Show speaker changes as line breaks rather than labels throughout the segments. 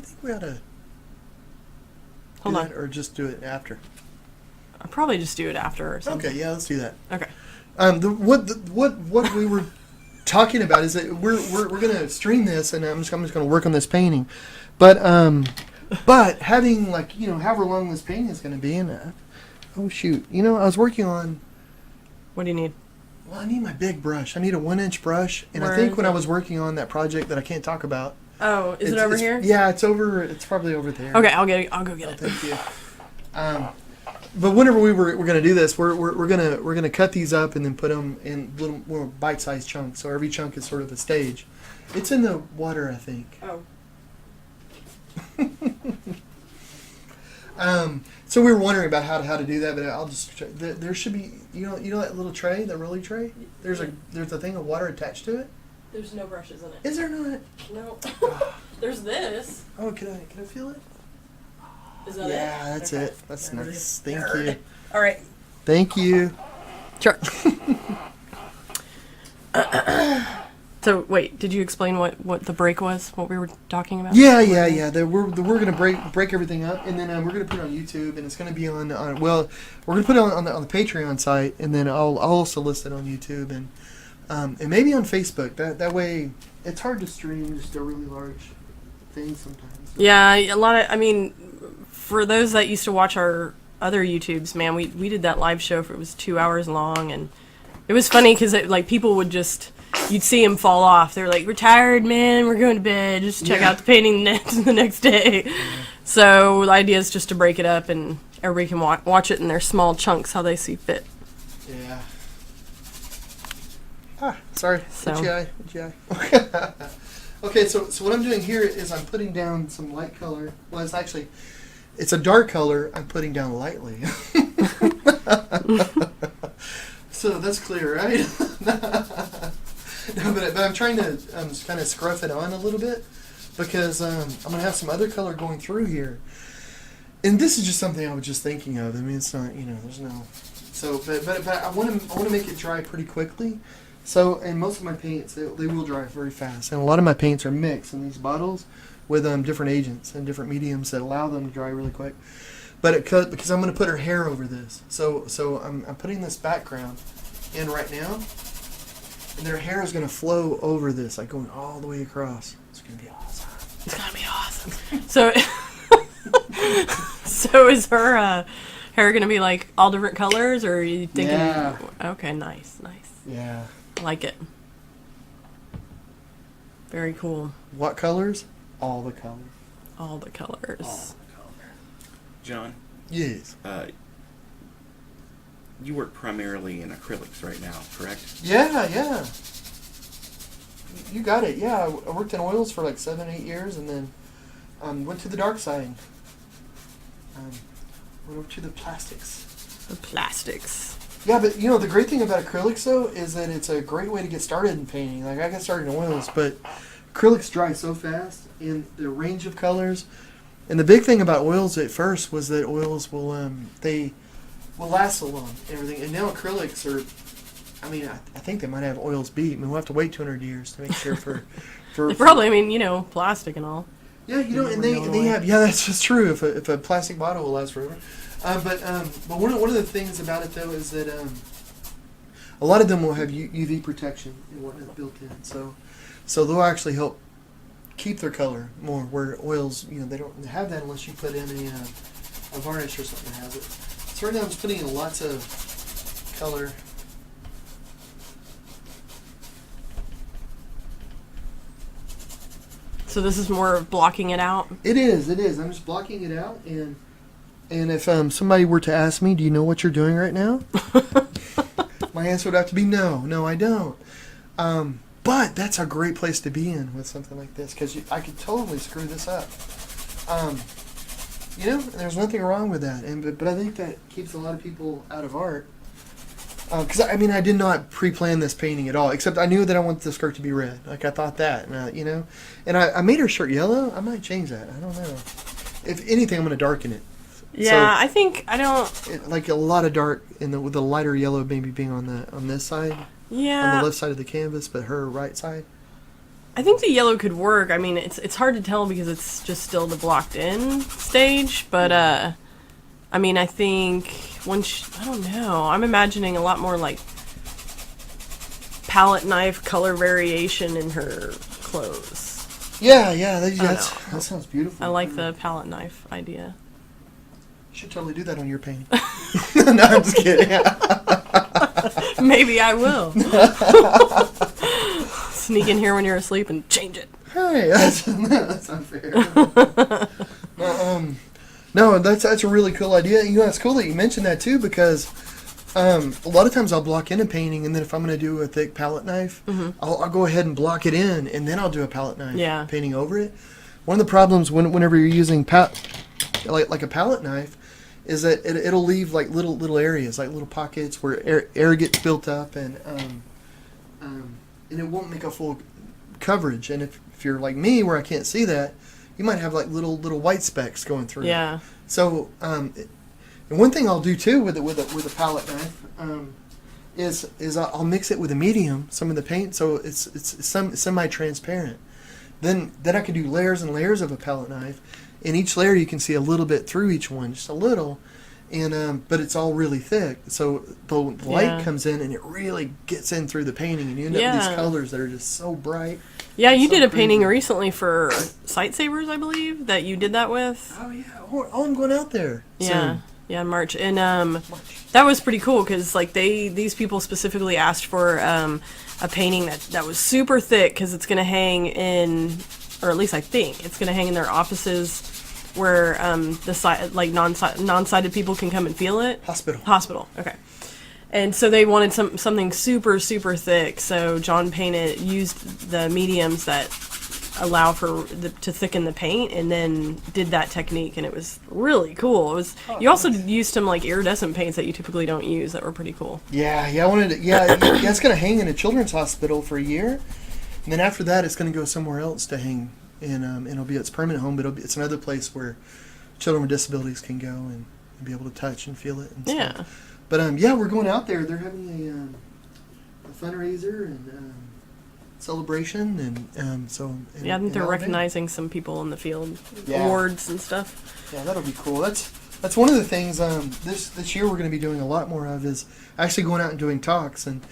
think we ought to
Hold on.
or just do it after?
I'll probably just do it after or something.
Okay, yeah, let's do that.
Okay.
What we were talking about is that we're gonna stream this, and I'm just gonna work on this painting, but having, like, however long this painting is gonna be, and oh shoot, I was working on.
What do you need?
Well, I need my big brush. I need a 1-inch brush, and
Where
I think
is
when
it?
I was working on that project that I can't talk about.
Oh, is it over here?
Yeah, it's over. It's probably over there.
Okay, I'll get it. I'll go get it.
Thank you. But whenever we're gonna do this, we're gonna cut these up and then put them in little more bite-sized chunks. So every chunk is sort of a stage. It's in the water, I think.
Oh.
So we were wondering about how to do that, but I'll just there should be that little tray, the rolling tray. There's a thing of water attached to it.
There's no brushes in it.
Is there not?
No. There's this.
Oh, can I feel it?
Is that it?
Yeah, that's
Okay.
it. That's
Nerd.
nice. Thank
Nerd.
you.
All right.
Thank you.
Sure. So wait, did you explain what the break was? What we were talking about?
Yeah. We're gonna break everything up, and then we're gonna put it on YouTube, and it's gonna be on we're gonna put it on the Patreon site, and then I'll also list it on YouTube and maybe on Facebook. That way, it's hard to stream just a really large thing sometimes.
Yeah, a lot of. I mean, for those that used to watch our other YouTubes, man, we did that live show for, it was 2 hours long, and it was funny because like people would just. You'd see them fall off. They're like, "We're tired, man. We're going to bed. Just check out the painting the next day." Yeah. So the idea is just to break it up and everybody can watch it in their small chunks how they see fit.
Yeah. Sorry.
So.
GI. Okay, so what I'm doing here is I'm putting down some light color. Well, it's a dark color I'm putting down lightly. So that's clear, right? No, but I'm trying to kind of scruff it on a little bit because I'm going to have some other color going through here. And this is just something I was just thinking of. I mean, it's not, there's no... So, but I want to make it dry pretty quickly. So, and most of my paints, they will dry very fast. And a lot of my paints are mixed in these bottles with different agents and different mediums that allow them to dry really quick. But because I'm going to put her hair over this. So I'm putting this background in right now. And their hair is going to flow over this, like going all the way across. It's going to be awesome.
It's going to be awesome. So is her hair going to be like all different colors, or are you thinking?
Yeah.
Okay, nice.
Yeah.
I like it. Very cool.
What colors? All the colors.
All the colors.
All the colors. John?
Yes.
You work primarily in acrylics right now, correct?
Yeah. You got it. Yeah, I worked in oils for like 7-8 years, and then went to the dark side. Went over to the plastics.
The plastics.
Yeah, but the great thing about acrylics though is that it's a great way to get started in painting. Like I got started in oils, but acrylics dry so fast, and the range of colors. And the big thing about oils at first was that oils will last so long and everything. And now acrylics are, I think they might have oils beat. I mean, we'll have to wait 200 years to make sure for
probably, plastic and all.
Yeah, and they have, yeah, that's just true. If a plastic bottle will last forever. But one of the things about it though is that a lot of them will have UV protection and whatnot built in. So they'll actually help keep their color more, where oils, they don't have that unless you put in a varnish or something that has it. So right now I'm just putting in lots of color.
So this is more of blocking it out?
It is. I'm just blocking it out, and if somebody were to ask me, do you know what you're doing right now? My answer would have to be no, I don't. But that's a great place to be in with something like this, because I could totally screw this up. There's nothing wrong with that, but I think that keeps a lot of people out of art. Because I did not pre-plan this painting at all, except I knew that I wanted the skirt to be red. Like I thought that, and I made her shirt yellow. I might change that. I don't know. If anything, I'm going to darken it.
Yeah, so,
like a lot of dark with the lighter yellow maybe being on this side.
Yeah.
On the left side of the canvas, but her right side.
I think the yellow could work. I mean, it's hard to tell because it's just still the blocked in stage, but I mean, I think I don't know. I'm imagining a lot more like palette knife color variation in her clothes.
Yeah, that sounds beautiful.
I like the palette knife idea.
You should totally do that on your painting. No, I'm just kidding.
Maybe I will. Sneak in here when you're asleep and change it.
Hey, that's unfair. No, that's a really cool idea. You know, it's cool that you mentioned that too, because a lot of times I'll block in a painting, and then if I'm going to do a thick palette knife, I'll go ahead and block it in, and then I'll do a palette knife painting over it. One of the problems whenever you're using like a palette knife is that it'll leave like little areas, like little pockets where air gets built up, and it won't make a full coverage. And if you're like me, where I can't see that, you might have like little white specks going through.
Yeah.
So, and one thing I'll do too with a palette knife is I'll mix it with a medium, some of the paint, so it's semi-transparent. Then I can do layers and layers of a palette knife. In each layer, you can see a little bit through each one, just a little, and but it's all really thick. So the light comes in, and it really gets in through the painting, and you end up with these colors that are just so bright.
Yeah, you did a painting recently for Sightsavers, I believe, that you did that with.
Oh yeah, I'm going out there.
Yeah, yeah, in March, and that was pretty cool because like these people specifically asked for a painting that was super thick because it's gonna hang in, or at least I think it's gonna hang in their offices where the non-sighted people can come and feel it. Hospital. Okay. And so they wanted something super, super thick. So John used the mediums that allow to thicken the paint, and then did that technique, and it was really cool. It was. You also used some like iridescent paints that you typically don't use that were pretty cool.
Yeah. I wanted to. Yeah, it's gonna hang in a children's hospital for a year, and then after that, it's gonna go somewhere else to hang. And it'll be its permanent home, but it's another place where children with disabilities can go and be able to touch and feel it. And stuff. But we're going out there. They're having a fundraiser and celebration, and so.
I think they're recognizing some people in the field, awards and stuff.
Yeah, that'll be cool. That's one of the things this year we're going to be doing a lot more of is actually going out and doing talks. And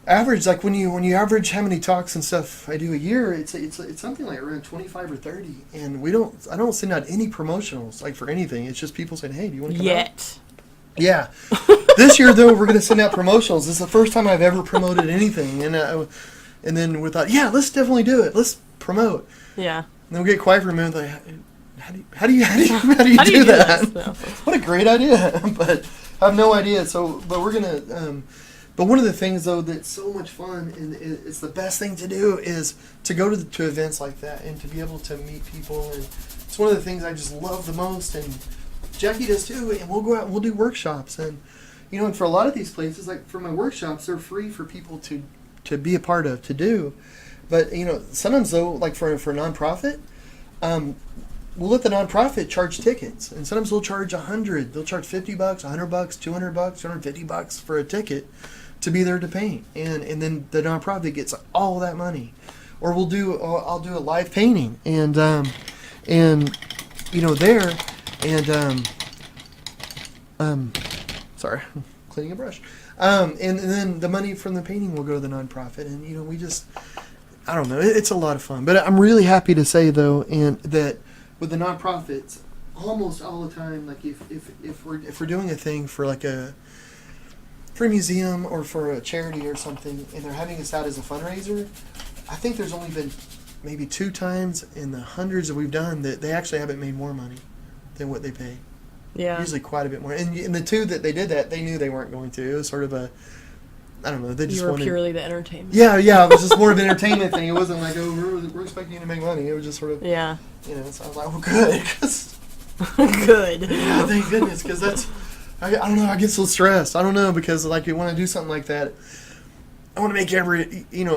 average, like when you average how many talks and stuff I do a year, it's something like around 25 or 30, and I don't send out any promotionals like for anything. It's just people saying, "Hey, do you want to come out?" Yeah. This year though, we're going to send out promotionals. This is the first time I've ever promoted anything, and then we thought, yeah, let's definitely do it. Let's promote.
Yeah.
And then we get quiet for a minute, like, how do you do that? No. What a great idea, but I have no idea. So, but we're gonna. But one of the things, though, that's so much fun, and it's the best thing to do, is to go to events like that and to be able to meet people. And it's one of the things I just love the most, and Jackie does too. And we'll go out and we'll do workshops. And, and for a lot of these places, like for my workshops, they're free for people to be a part of, to do. But, sometimes, though, like for a nonprofit, we'll let the nonprofit charge tickets. And sometimes they'll charge $100. They'll charge $50, $100, $200, $250 for a ticket to be there to paint, and then the nonprofit gets all that money. Or I'll do a live painting, and there, and sorry, cleaning a brush, and then the money from the painting will go to the nonprofit, and we just, I don't know, it's a lot of fun. But I'm really happy to say though, and that with the nonprofits, almost all the time, like if we're doing a thing for like a museum or for a charity or something, and they're having us out as a fundraiser, I think there's only been maybe 2 times in the hundreds that we've done that they actually haven't made more money than what they pay.
Yeah.
Usually quite a bit more. And the 2 that they did that, they knew they weren't going to. It was sort of I don't know. They just wanted
purely the entertainment.
Yeah. It was just more of an entertainment thing. It wasn't like, we're expecting you to make money. It was just sort of.
Yeah.
So I was like, well, good.
Good.
Yeah, thank goodness, because that's. I don't know. I get so stressed. I don't know, because like you want to do something like that, I want to make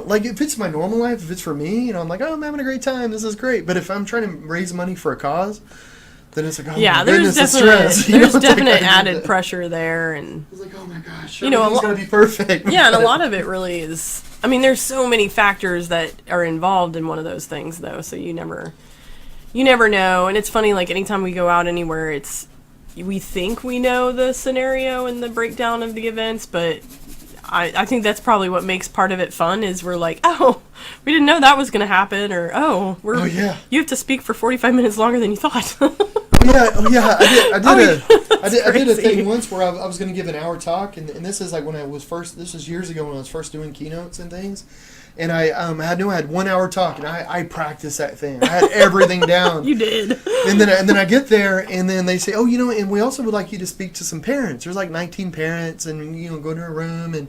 like if it's my normal life, if it's for me, I'm like, oh, I'm having a great time. This is great. But if I'm trying to raise money for a cause, then it's like, oh
Yeah,
my
there's
goodness, the
definite
stress. You know,
there's
it's like,
definite
I
added
need to-
pressure there, and
It's like, oh my gosh,
You know,
everything's gotta be perfect.
yeah, and a lot of it really is. I mean, there's so many factors that are involved in one of those things, though. So you never know. And it's funny, like anytime we go out anywhere, we think we know the scenario and the breakdown of the events, but I think that's probably what makes part of it fun. Is we're like, oh, we didn't know that was going to happen, or oh, you have to speak for 45 minutes longer than you thought.
Oh yeah, I did a
crazy.
thing once where I was going to give an hour talk, and this is like when I was first. This was years ago when I was first doing keynotes and things, and I had 1 hour talk, and I practiced that thing. I had everything down.
You did.
And then I get there, and then they say, oh, and we also would like you to speak to some parents. There's like 19 parents, and go to a room, and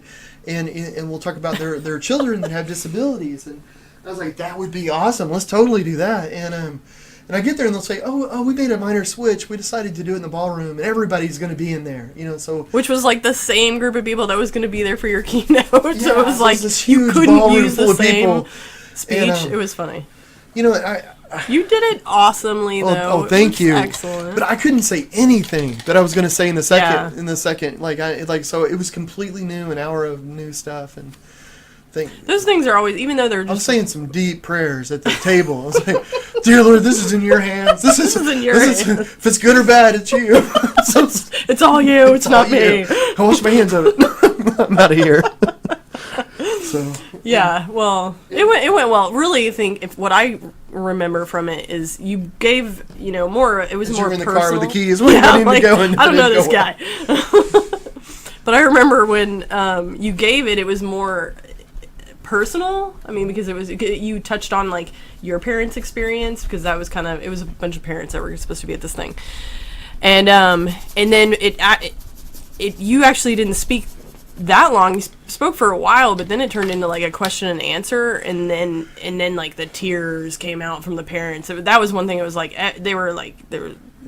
we'll talk about their children that have disabilities. And I was like, that would be awesome. Let's totally do that. And I get there and they'll say, oh, we made a minor switch. We decided to do it in the ballroom, and everybody's going to be in there, So
Which was like the same group of people that was going to be there for your keynote. So it
Yeah,
was like
this
you
huge
couldn't
ballroom
use
full
the
of
same
people.
speech.
And,
It was funny.
I
You did it awesomely, though.
oh, thank
It was
you.
Excellent.
But I couldn't say anything that I was going to say in the second.
Yeah.
In the second, so it was completely new, an hour of new stuff, and
Those things are always, even though they're
I was
just
saying some deep prayers at the table. I was like, "Dear Lord, this is in your hands. This is
in your
hands.
hands.
If it's good or bad, it's you. So
it's all you. It's not
all
me.
you. I wash my hands of it. I'm out of here." So
Yeah, well, it went well. Really, I think if what I remember from it is you gave more. It was
you
more
were in the
personal.
car with the keys, ready to go, and
I don't
it
know
didn't
this
go
guy, but I remember when you gave it. It was more personal. I mean, because you touched on like your parents' experience, because that was it was a bunch of parents that were supposed to be at this thing, and then you actually didn't speak that long. You spoke for a while, but then it turned into like a question and answer, and then like the tears came out from the parents. That was one thing. It was like they were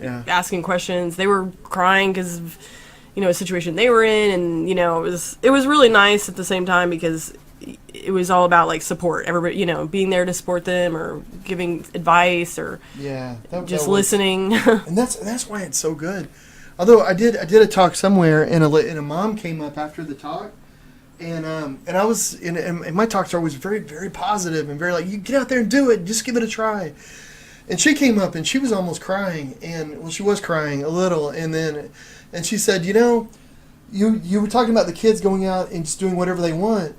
Yeah.
asking questions. They were crying because of a situation they were in, and it was really nice at the same time, because it was all about like support. Everybody, being there to support them, or giving advice, or
yeah, that
just
was-
listening.
and that's why it's so good. Although I did a talk somewhere, and a mom came up after the talk, and I was and my talks are always very, very positive and very like, you get out there and do it, just give it a try. And she came up and she was almost crying, and she was crying a little, and she said, you were talking about the kids going out and just doing whatever they want.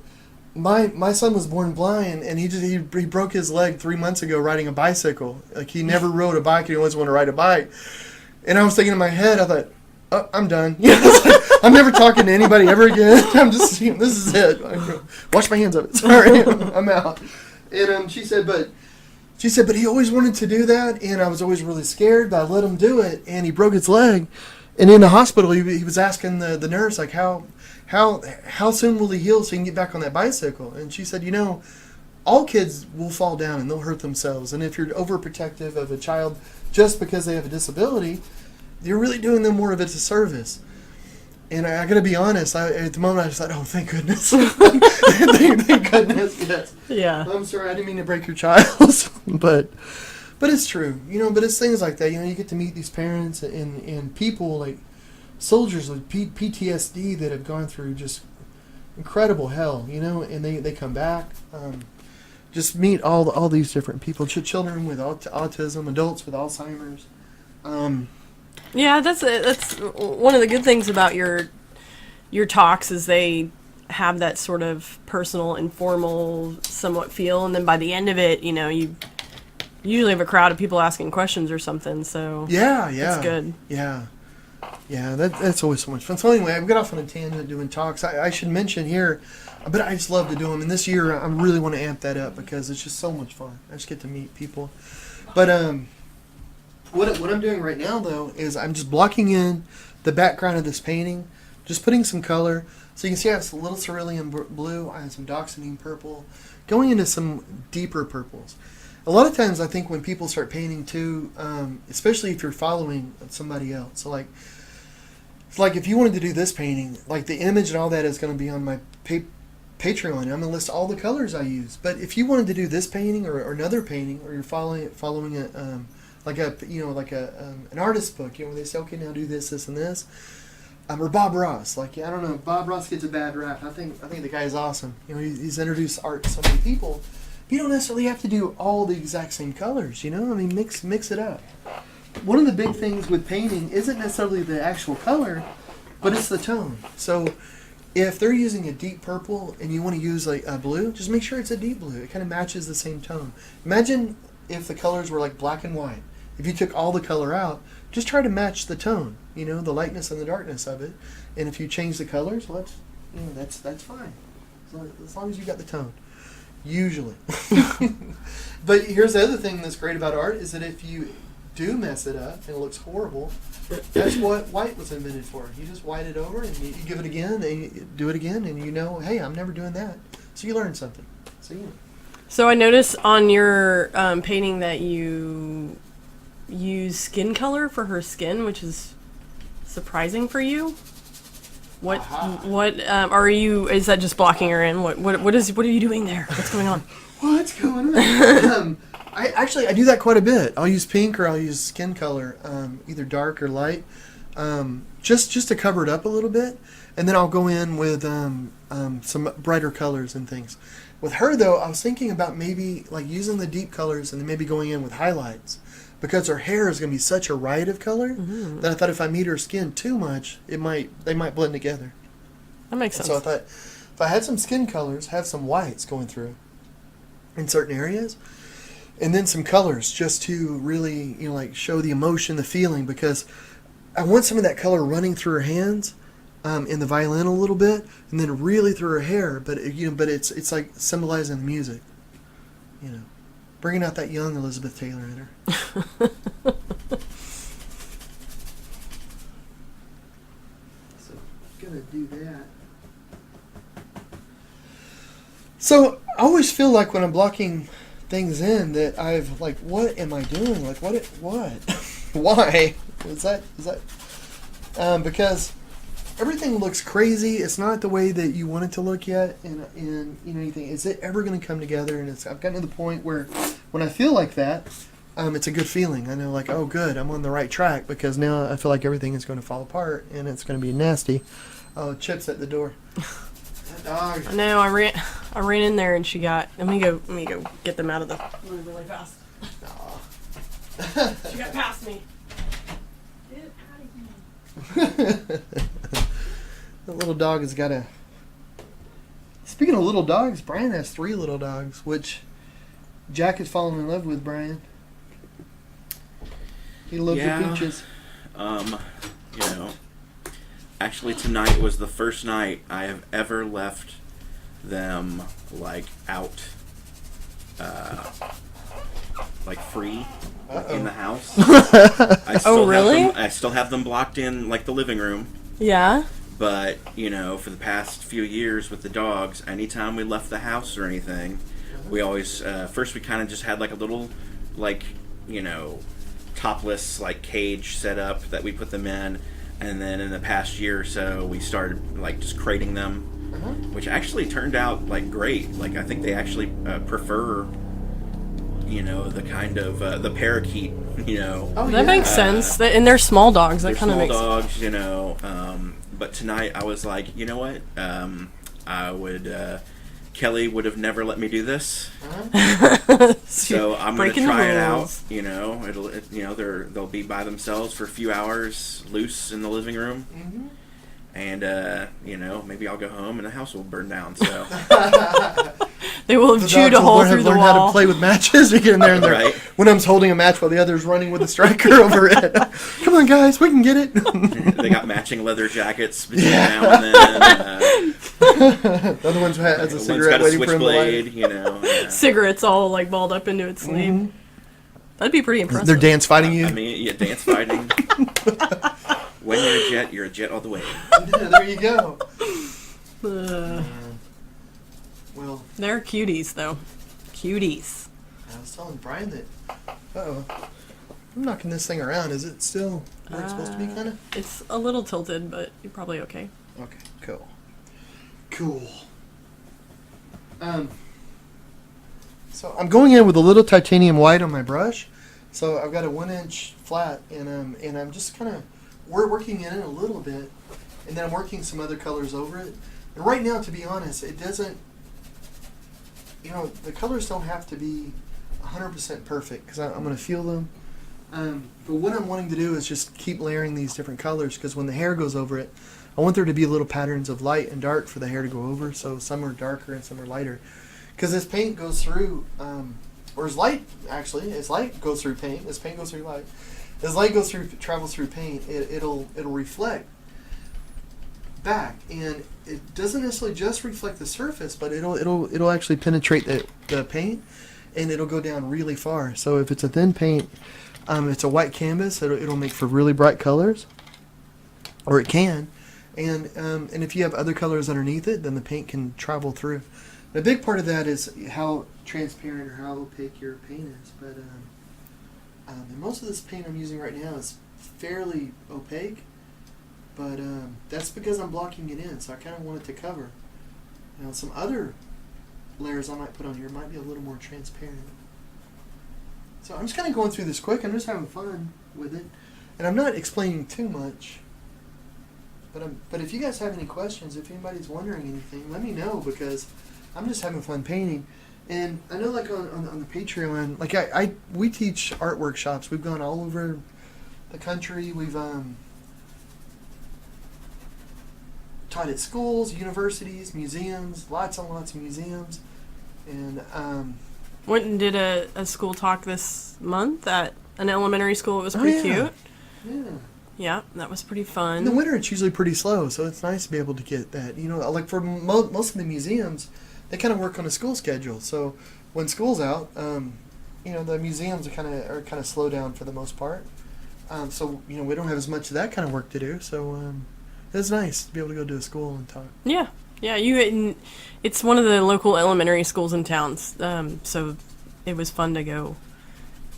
My son was born blind, and he broke his leg 3 months ago riding a bicycle. Like, he never rode a bike, and he always wanted to ride a bike. And I was thinking in my head, I thought, oh, I'm done. It's like, I'm never talking to anybody ever again. I'm just, this is it. Wash my hands of it. Sorry, I'm out. And she said, but he always wanted to do that, and I was always really scared, but I let him do it, and he broke his leg. And in the hospital, he was asking the nurse, like, how soon will he heal so he can get back on that bicycle? And she said, all kids will fall down and they'll hurt themselves. And if you're overprotective of a child just because they have a disability, you're really doing them more of a disservice. And I got to be honest, at the moment I just thought, oh, thank goodness. thank goodness, yes.
Yeah.
I'm sorry, I didn't mean to break your child. but it's true, but it's things like that. You get to meet these parents and people like soldiers with PTSD that have gone through just incredible hell, and they come back. Just meet all these different people, children with autism, adults with Alzheimer's.
Yeah, that's one of the good things about your talks, is they have that sort of personal, informal, somewhat feel, and then by the end of it, you usually have a crowd of people asking questions or something. So
Yeah,
it's good.
Yeah, that's always so much fun. So anyway, I've got off on a tangent doing talks. I should mention here, but I just love to do them. And this year, I really want to amp that up because it's just so much fun. I just get to meet people. But what I'm doing right now, though, is I'm just blocking in the background of this painting, just putting some color. So you can see I have some little cerulean blue, I have some dioxazine purple, going into some deeper purples. A lot of times I think when people start painting too, especially if you're following somebody else, so like if you wanted to do this painting, like the image and all that is going to be on my Patreon. I'm going to list all the colors I use. But if you wanted to do this painting or another painting, or you're following like a an artist book, where they say, okay, now do this, this, and this. Or Bob Ross, I don't know, Bob Ross gets a bad rap. I think the guy is awesome. He's introduced art to so many people. You don't necessarily have to do all the exact same colors. Mix it up. One of the big things with painting isn't necessarily the actual color, but it's the tone. So if they're using a deep purple and you want to use like a blue, just make sure it's a deep blue. It kind of matches the same tone. Imagine if the colors were like black and white. If you took all the color out, just try to match the tone, the lightness and the darkness of it. And if you change the colors, well, that's fine. As long as you got the tone. Usually. But here's the other thing that's great about art is that if you do mess it up and it looks horrible, that's what white was invented for. You just white it over and you give it again and you do it again and hey, I'm never doing that. So you learn something.
So I noticed on your painting that you use skin color for her skin, which is surprising for you. What are you? Is that just blocking her in? What are you doing there? What's going on?
What's going on? I do that quite a bit. I'll use pink or I'll use skin color, either dark or light, just to cover it up a little bit, and then I'll go in with some brighter colors and things. With her though, I was thinking about maybe like using the deep colors and then maybe going in with highlights. Because her hair is going to be such a riot of color that I thought if I meet her skin too much, they might blend together.
That makes sense.
So I thought if I had some skin colors, have some whites going through in certain areas, and then some colors just to really show the emotion, the feeling. Because I want some of that color running through her hands, in the violin a little bit, and then really through her hair. But it's like symbolizing the music, Bringing out that young Elizabeth Taylor in her. So, I'm going to do that. So, I always feel like when I'm blocking things in that I've, what am I doing? What? Why? Is that, because everything looks crazy. It's not the way that you want it to look yet. And you think, is it ever going to come together? And I've gotten to the point where when I feel like that, it's a good feeling. I know, oh, good, I'm on the right track, because now I feel like everything is going to fall apart and it's going to be nasty. Oh, Chip's at the door. That dog.
I know. I ran in there and she got. Let me go get them out of the room really fast. She got past me. Get out of here.
The little dog has got a... Speaking of little dogs, Brian has 3 little dogs, which Jack has fallen in love with. Brian. He loves the peaches.
Actually tonight was the first night I have ever left them out, free in the house.
Oh, really?
I still have them blocked in the living room.
Yeah.
But, for the past few years with the dogs, anytime we left the house or anything, we always, first we kind of just had a little, topless, cage set up that we put them in. And then in the past year or so, we started, just crating them, which actually turned out, great. I think they actually prefer, the kind of, the parakeet,
Oh, that makes sense. And they're small dogs. That kind of makes
sense. Small dogs, but tonight I was like, you know what? I would, Kelly would have never let me do this. So I'm going to try it out. They'll be by themselves for a few hours, loose in the living room. Mm-hmm. And, maybe I'll go home and the house will burn down. So
they will have chewed a hole through the wall.
Learn how to play with matches. You get in there and
right.
One of them's holding a match while the other's running with a striker over it. Come on, guys, we can get it.
They got matching leather jackets between now and then.
The other one has a cigarette waiting for him to light.
Yeah.
Cigarettes all balled up into its sleeve. Mm-hmm. That'd be pretty impressive.
They're dance fighting you.
Dance fighting. When you're a jet all the way.
Yeah, there you go. Well,
they're cuties, though. Cuties.
I was telling Brian that. I'm knocking this thing around. Is it still where it's supposed to be, kind of?
It's a little tilted, but you're probably okay.
Okay, cool. So I'm going in with a little titanium white on my brush. So I've got a 1-inch flat, and I'm just kind of working it in a little bit, and then I'm working some other colors over it. And right now, to be honest, it doesn't. The colors don't have to be 100% perfect because I'm going to feel them. But what I'm wanting to do is just keep layering these different colors because when the hair goes over it, I want there to be little patterns of light and dark for the hair to go over. So some are darker and some are lighter. Because as paint goes through, or as light goes through paint, as paint goes through light, as light travels through paint, it'll reflect back, and it doesn't necessarily just reflect the surface, but it'll actually penetrate the paint, and it'll go down really far. So if it's a thin paint, it's a white canvas, it'll make for really bright colors, or it can, and if you have other colors underneath it, then the paint can travel through. A big part of that is how transparent or how opaque your paint is, but and most of this paint I'm using right now is fairly opaque, but that's because I'm blocking it in, so I kind of want it to cover. Now some other layers I might put on here might be a little more transparent. So I'm just kind of going through this quick. I'm just having fun with it, and I'm not explaining too much. But if you guys have any questions, if anybody's wondering anything, let me know because I'm just having fun painting. And I know, like on the Patreon, like we teach art workshops. We've gone all over the country. We've taught at schools, universities, museums, lots and lots of museums. And
went and did a school talk this month at an elementary school. It was pretty cute.
Yeah.
Yeah, that was pretty fun.
In the winter, it's usually pretty slow, so it's nice to be able to get that. Like for most of the museums, they kind of work on a school schedule. So when school's out, the museums are kind of slow down for the most part. So we don't have as much of that kind of work to do. So it's nice to be able to go to a school and talk.
Yeah, it's one of the local elementary schools in town. So it was fun to go.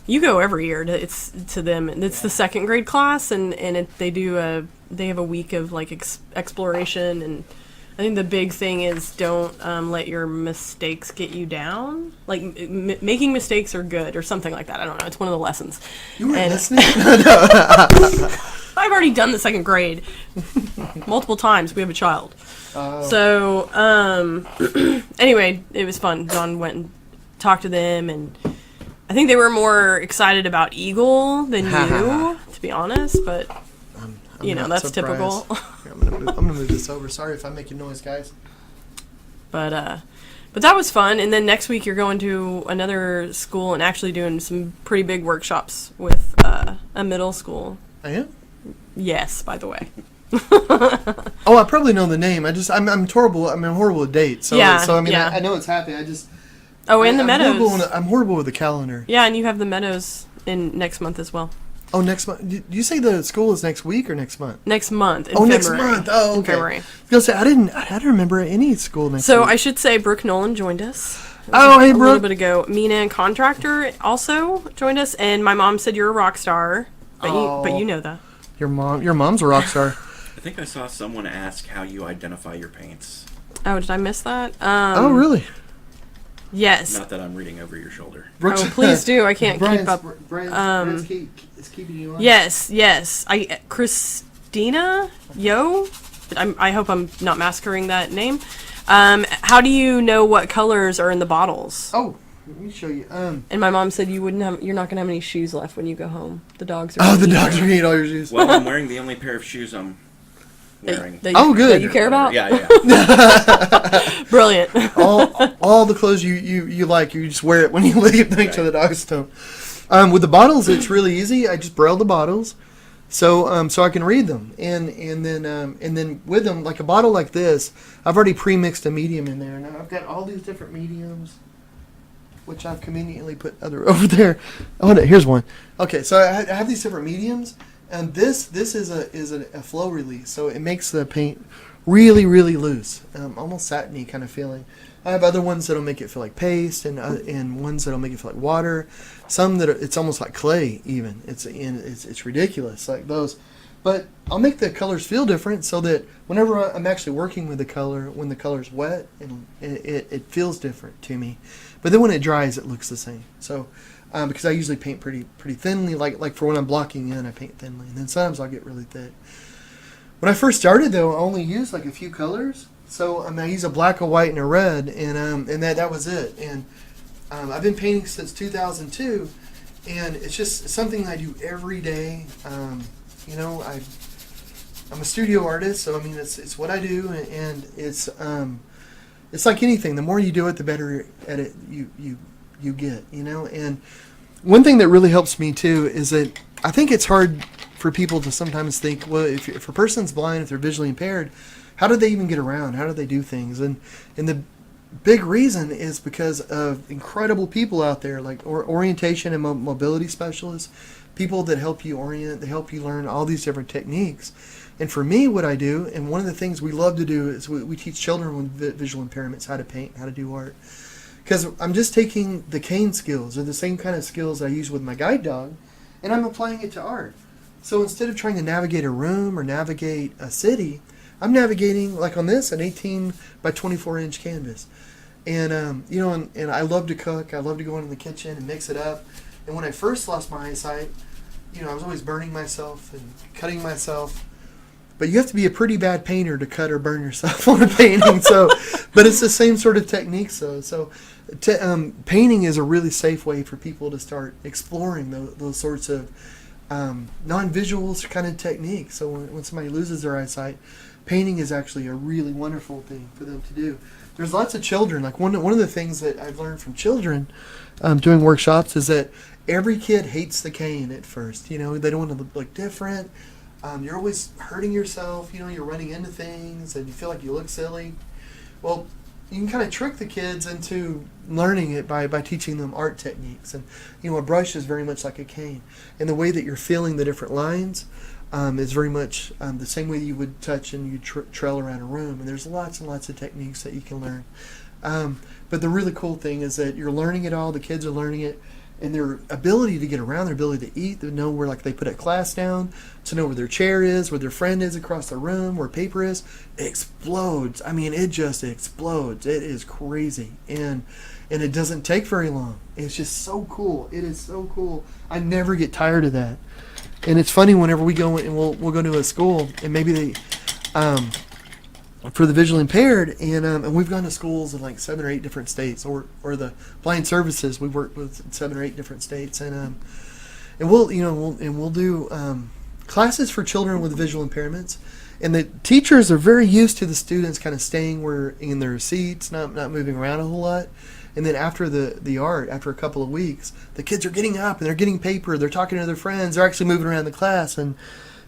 You go every year to them. It's the second grade class, and they have a week of like exploration, and I think the big thing is don't let your mistakes get you down. Like making mistakes are good or something like that. I don't know. It's one of the lessons.
You weren't listening?
I've already done the second grade multiple times. We have a child. So anyway, it was fun. John went and talked to them, and I think they were more excited about Eagle than you, to be honest, but
I'm
that's
surprised.
typical.
Here, I'm gonna move this over. Sorry if I'm making noise, guys.
But that was fun, and then next week you're going to another school and actually doing some pretty big workshops with a middle school.
I am?
Yes, by the way.
Oh, I probably know the name. I'm horrible. I'm horrible with dates. So I know it's happening.
And the Meadows.
I'm horrible with the calendar.
Yeah, and you have the Meadows in next month as well.
Oh, next month. Did you say the school is next week or next month?
Next month.
Next month. Oh, okay.
In February.
I was gonna say I didn't remember any school next week.
So I should say Brooke Nolan joined us.
Hey, Brooke.
A little bit ago. Mina and Contractor also joined us, and my mom said you're a rock star, but you know that.
Your mom's a rock star.
I think I saw someone ask how you identify your paints.
Oh, did I miss that?
Oh, really?
Yes.
Not that I'm reading over your shoulder.
Oh, please do. I can't keep up.
Brian's is keeping you on.
Yes. Christina Yo. I hope I'm not massacring that name. How do you know what colors are in the bottles?
Oh, let me show you.
And my mom said you're not gonna have any shoes left when you go home. The dogs are.
The dogs are gonna eat all your shoes.
Well, I'm wearing the only pair of shoes I'm wearing.
Good.
That
you care about?
Yeah.
Brilliant.
all the clothes you like, you just wear it when you leave. Make sure the dogs don't. With the bottles, it's really easy. I just braille the bottles, so I can read them, and then with them, like a bottle like this, I've already pre-mixed a medium in there. Now I've got all these different mediums, which I've conveniently put over there. Oh, no, here's one. Okay, so I have these different mediums, and this is a flow release, so it makes the paint really, really loose, almost satiny kind of feeling. I have other ones that'll make it feel like paste, and ones that'll make it feel like water. Some it's almost like clay, even. It's ridiculous, like those. But I'll make the colors feel different so that whenever I'm actually working with the color, when the color's wet, and it feels different to me. But then when it dries, it looks the same. So because I usually paint pretty thinly. Like for when I'm blocking in, I paint thinly, and then sometimes I'll get really thick. When I first started, though, I only used like a few colors. So I use a black, a white, and a red, and that was it. And I've been painting since 2002, and it's just something I do every day. I'm a studio artist, so I mean it's what I do, and it's like anything. The more you do it, the better at it you get. And one thing that really helps me too is that I think it's hard for people to sometimes think, well, if a person's blind, if they're visually impaired, how do they even get around? How do they do things? And the big reason is because of incredible people out there, like orientation and mobility specialists, people that help you orient, they help you learn all these different techniques. And for me, what I do, and one of the things we love to do, is we teach children with visual impairments how to paint, how to do art. Because I'm just taking the cane skills, or the same kind of skills I use with my guide dog, and I'm applying it to art. So instead of trying to navigate a room or navigate a city, I'm navigating, like on this, an 18 by 24 inch canvas. And, and I love to cook. I love to go into the kitchen and mix it up. And when I first lost my eyesight, I was always burning myself and cutting myself. But you have to be a pretty bad painter to cut or burn yourself on a painting. But it's the same sort of techniques, though. So painting is a really safe way for people to start exploring those sorts of non-visual kind of techniques. So when somebody loses their eyesight, painting is actually a really wonderful thing for them to do. There's lots of children. Like one of the things that I've learned from children doing workshops is that every kid hates the cane at first. They don't want to look different. You're always hurting yourself. You're running into things and you feel like you look silly. Well, you can kind of trick the kids into learning it by teaching them art techniques. And, a brush is very much like a cane. And the way that you're feeling the different lines is very much the same way you would touch and you trail around a room. And there's lots and lots of techniques that you can learn. But the really cool thing is that you're learning it all. The kids are learning it. And their ability to get around, their ability to eat, to know where they put a class down, to know where their chair is, where their friend is across the room, where paper is, explodes. I mean, it just explodes. It is crazy. And it doesn't take very long. It's just so cool. It is so cool. I never get tired of that. And it's funny whenever we go and we'll go to a school and maybe they for the visually impaired, and we've gone to schools in like 7 or 8 different states, or the blind services we've worked with in 7 or 8 different states, and we'll do classes for children with visual impairments, and the teachers are very used to the students kind of staying in their seats, not moving around a whole lot. And then after the art, after a couple of weeks, the kids are getting up and they're getting paper, they're talking to their friends, they're actually moving around the class, and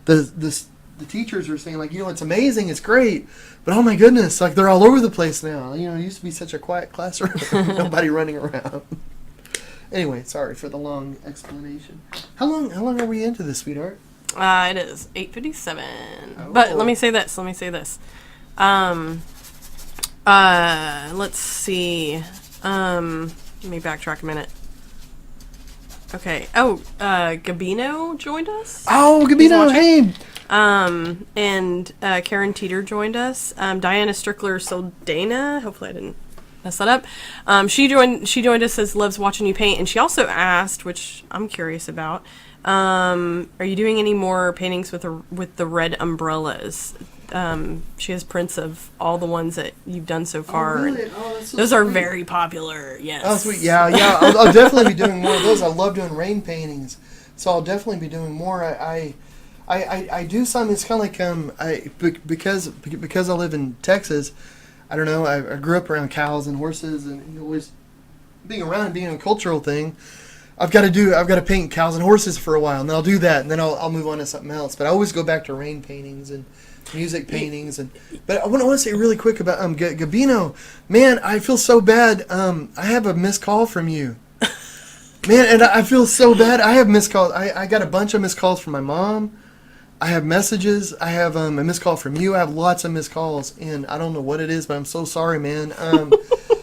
the teachers are saying, like, it's amazing, it's great, but oh my goodness, like, they're all over the place now. It used to be such a quiet classroom, nobody running around. Anyway, sorry for the long explanation. How long are we into this, sweetheart?
It is 8:57. Oh. But let me say this. Let's see. Let me backtrack a minute. Okay. Oh, Gabino joined us.
Oh, Gabino, hey.
And Karen Teeter joined us. Diana Strickler Soldana. Hopefully I didn't mess that up. She joined us, says loves watching you paint, and she also asked, which I'm curious about, are you doing any more paintings with the red umbrellas? She has prints of all the ones that you've done so far.
Oh, really? Oh, that's so
those
sweet.
are very popular. Yes.
Oh, sweet. Yeah. I'll definitely be doing more of those. I love doing rain paintings, so I'll definitely be doing more. I do some. It's kind of like because I live in Texas. I don't know. I grew up around cows and horses, and always being around and being a cultural thing. I've got to paint cows and horses for a while, and then I'll do that, and then I'll move on to something else. But I always go back to rain paintings and music paintings. But I want to say really quick about Gabino. Man, I feel so bad. I have a missed call from you. Man, and I feel so bad. I have missed calls. I got a bunch of missed calls from my mom. I have messages. I have a missed call from you. I have lots of missed calls, and I don't know what it is, but I'm so sorry, man.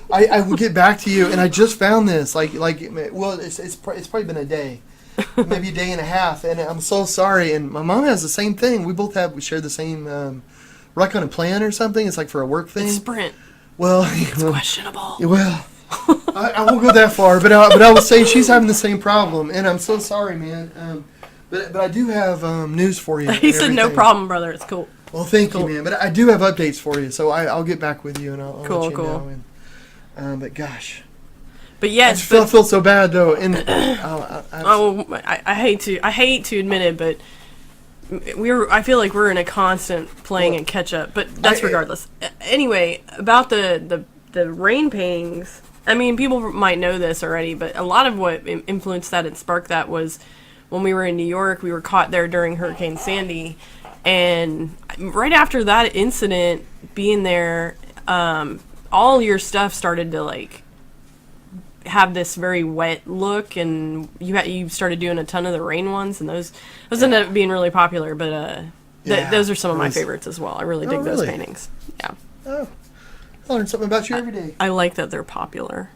I will get back to you, and I just found this. It's probably been a day, maybe a day and a half, and I'm so sorry. And my mom has the same thing. We share the same. We're like on a plan or something. It's like for a work thing.
It's Sprint.
Well,
it's questionable.
Well, I won't go that far, but I will say she's having the same problem, and I'm so sorry, man. But I do have news for you.
He said, "No problem, brother. It's cool."
Well, thank you, man. But I do have updates for you, so I'll get back with you, and I'll let you know. And, but gosh.
But yes,
I feel so bad though, and
I hate to admit it, but I feel like we're in a constant playing and catch up. But that's regardless. Anyway, about the rain paintings. I mean, people might know this already, but a lot of what influenced that and sparked that was when we were in New York. We were caught there during Hurricane Sandy, and right after that incident, being there, all your stuff started to like have this very wet look, and you started doing a ton of the rain ones, and those ended up being really popular. But those are some of my favorites as well. I really dig those paintings. Yeah.
Oh, I learn something about you every day.
I like that they're popular.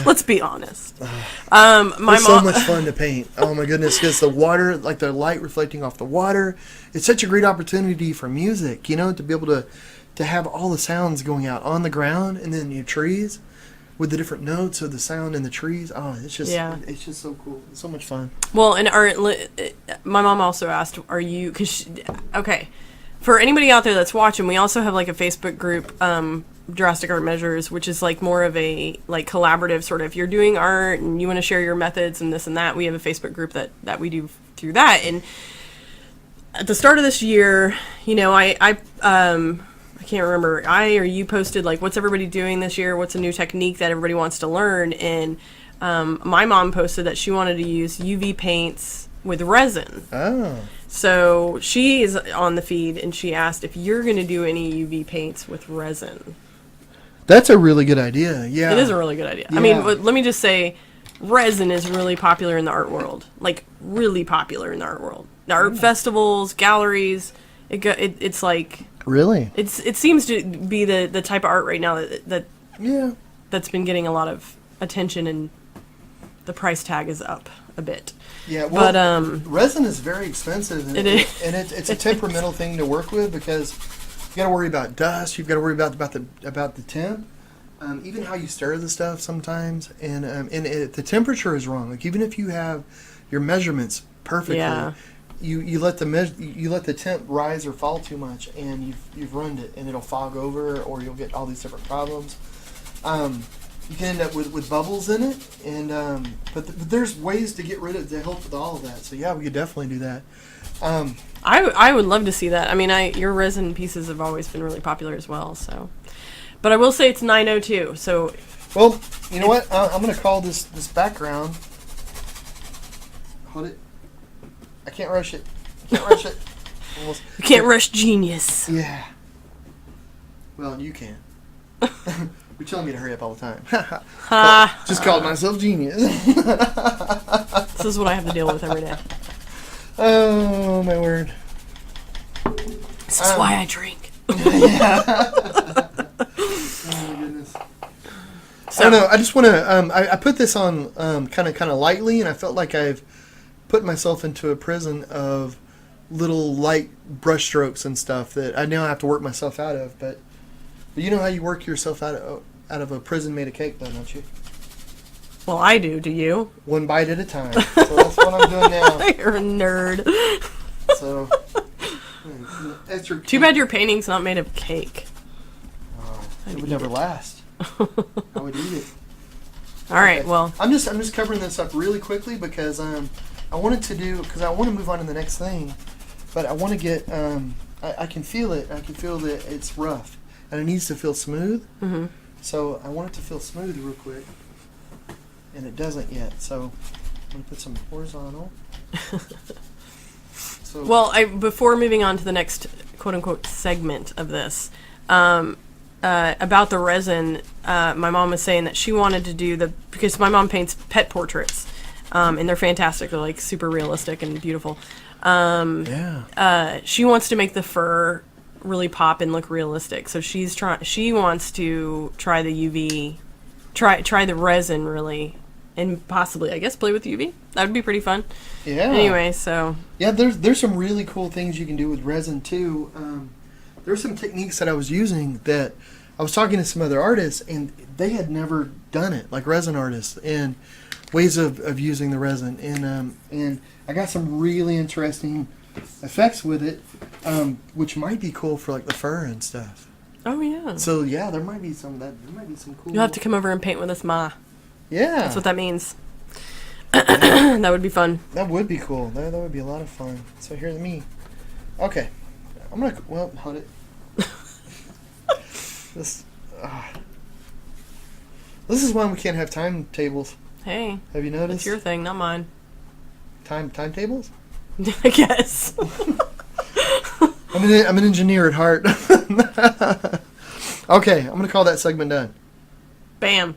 Let's be honest.
It's so much fun to paint. Oh my goodness, because the water, like the light reflecting off the water, it's such a great opportunity for music. You know, to be able to have all the sounds going out on the ground, and then your trees with the different notes of the sound in the trees. Oh, it's just so cool. It's so much fun.
Well, and my mom also asked, "Are you?" Okay, for anybody out there that's watching, we also have like a Facebook group, Drastic Art Measures, which is like more of a like collaborative sort of. If you're doing art and you want to share your methods and this and that, we have a Facebook group that we do through that. And at the start of this year, you know, I can't remember, I or you posted like, what's everybody doing this year? What's a new technique that everybody wants to learn? And my mom posted that she wanted to use UV paints with resin.
Oh.
So she is on the feed, and she asked if you're going to do any UV paints with resin.
That's a really good idea. Yeah.
It is a really good idea. Yeah. I mean, let me just say, resin is really popular in the art world. Like, really popular in the art world. The art festivals, galleries, it's like...
Really?
It seems to be the type of art right now that's been getting a lot of attention, and the price tag is up a bit.
Yeah, well,
but,
resin is very expensive, and it's a temperamental thing to work with, because you got to worry about dust, you've got to worry about the temp, even how you stir the stuff sometimes, and the temperature is wrong. Like, even if you have your measurements perfectly. Yeah. You let the temp rise or fall too much, and you've ruined it, and it'll fog over, or you'll get all these different problems. You can end up with bubbles in it, and but there's ways to help with all of that. So yeah, we could definitely do that.
I would love to see that. I mean, your resin pieces have always been really popular as well. So, but I will say it's 9:02. So,
well, you know what? I'm gonna call this background. Hold it. I can't rush it. Almost.
You can't rush genius.
Yeah. Well, you can. You're telling me to hurry up all the time. Just called myself genius.
This is what I have to deal with every day.
Oh, my word.
This is why I drink.
Yeah. Oh, my goodness. So, I don't know. I just want to... I put this on kind of lightly, and I felt like I've put myself into a prison of little light brush strokes and stuff that I now have to work myself out of. But you know how you work yourself out of a prison made of cake, though, don't you?
Well, I do. Do you?
One bite at a time. So that's what I'm doing now.
You're a nerd.
So,
too bad your painting's not made of cake.
It would never last. I would eat it.
All right. Well,
I'm just covering this up really quickly because I wanted to because I want to move on to the next thing, but I want to get I can feel it. I can feel that it's rough, and it needs to feel smooth. Mm-hmm. So I want it to feel smooth real quick, and it doesn't yet. So I'm gonna put some horizontal. So,
well, before moving on to the next quote unquote segment of this, about the resin, my mom was saying that she wanted to do because my mom paints pet portraits, and they're fantastic. They're like super realistic and beautiful. She wants to make the fur really pop and look realistic. So she wants to try the UV, try the resin really, and possibly, I guess, play with UV. That would be pretty fun.
Yeah.
Anyway, so
yeah, there's some really cool things you can do with resin too. There's some techniques that I was using that I was talking to some other artists, and they had never done it, like resin artists, and ways of using the resin. And I got some really interesting effects with it, which might be cool for like the fur and stuff.
Oh yeah.
So yeah, there might be some cool.
You'll have to come over and paint with us, Ma.
Yeah.
That's what that means. That would be fun.
That would be cool. That would be a lot of fun. So here's me. Okay. Hold it. This is why we can't have timetables.
Hey.
Have you noticed?
It's your thing, not mine.
Timetables?
I guess.
I'm an engineer at heart. Okay, I'm gonna call that segment done.
Bam.